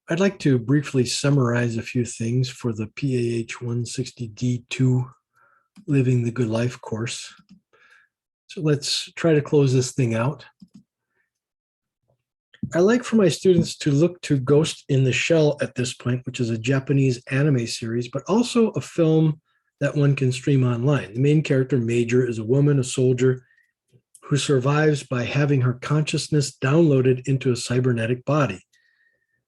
I'd like to briefly summarize a few things for the PAH 160D2 Living the Good Life course. So let's try to close this thing out. I like for my students to look to Ghost in the Shell at this point, which is a Japanese anime series, but also a film that one can stream online. The main character, Major, is a woman, a soldier, who survives by having her consciousness downloaded into a cybernetic body,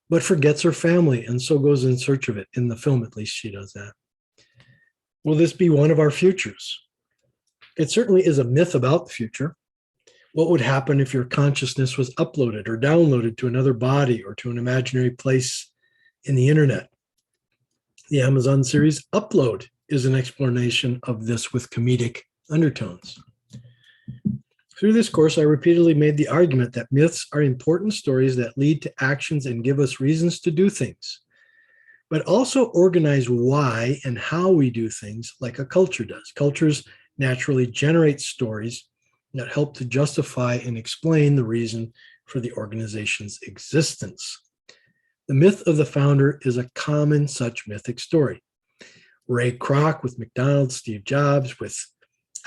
but forgets her family and so goes in search of it. In the film, at least, she does that. Will this be one of our futures? It certainly is a myth about the future. What would happen if your consciousness was uploaded or downloaded to another body or to an imaginary place in the internet? The Amazon series Upload is an explanation of this with comedic undertones. Through this course, I repeatedly made the argument that myths are important stories that lead to actions and give us reasons to do things, but also organize why and how we do things like a culture does. Cultures naturally generate stories that help to justify and explain the reason for the organization's existence. The myth of the founder is a common such mythic story. Ray Kroc with McDonald's, Steve Jobs with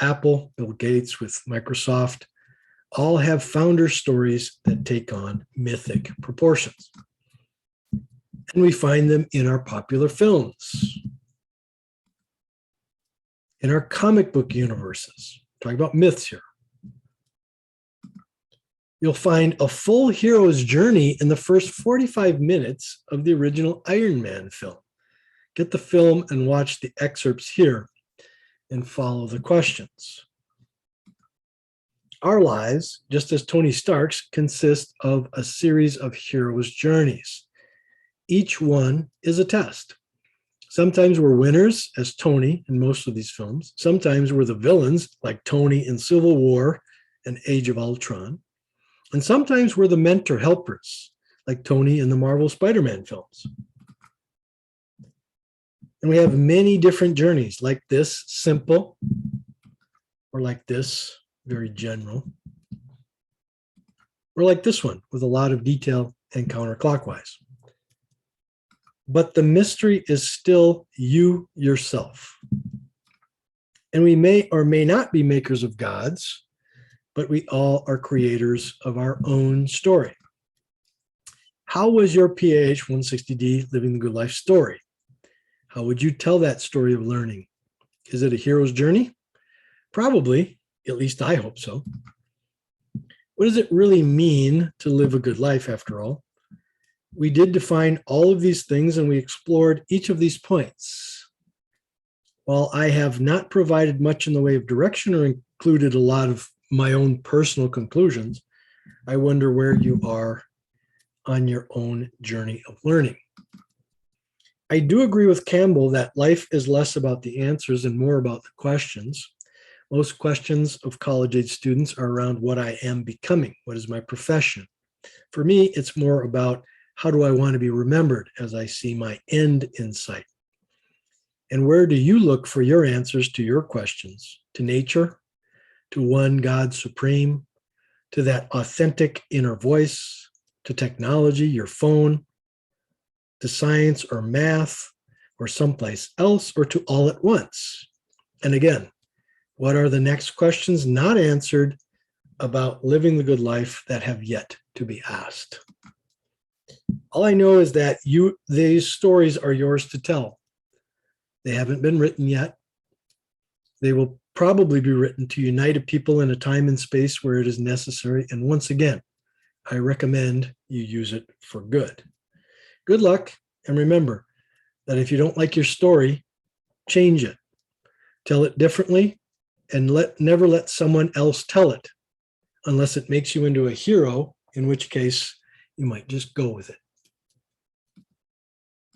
Apple, Bill Gates with Microsoft, all have founder stories that take on mythic proportions. And we find them in our popular films, in our comic book universes. Talking about myths here. You'll find a full hero's journey in the first 45 minutes of the original Iron Man film. Get the film and watch the excerpts here and follow the questions. Our lives, just as Tony Stark's, consist of a series of hero's journeys. Each one is a test. Sometimes we're winners, as Tony in most of these films. Sometimes we're the villains, like Tony in Civil War and Age of Ultron. And sometimes we're the mentor helpers, like Tony in the Marvel Spider-Man films. And we have many different journeys, like this, simple, or like this, very general, or like this one, with a lot of detail and counterclockwise. But the mystery is still you yourself. And we may or may not be makers of gods, but we all are creators of our own story. How was your PAH 160D Living the Good Life story? How would you tell that story of learning? Is it a hero's journey? Probably, at least I hope so. What does it really mean to live a good life, after all? We did define all of these things and we explored each of these points. While I have not provided much in the way of direction or included a lot of my own personal conclusions, I wonder where you are on your own journey of learning. I do agree with Campbell that life is less about the answers and more about the questions. Most questions of college-age students are around what I am becoming, what is my profession. For me, it's more about how do I want to be remembered as I see my end in sight. And where do you look for your answers to your questions? To nature? To one God supreme, to that authentic inner voice, to technology, your phone, to science or math, or someplace else, or to all at once? And again, what are the next questions not answered about living the good life that have yet to be asked? All I know is that these stories are yours to tell. They haven't been written yet. They will probably be written to unite a people in a time and space where it is necessary. And once again, I recommend you use it for good. Good luck. And remember that if you don't like your story, change it. Tell it differently and never let someone else tell it unless it makes you into a hero, in which case you might just go with it.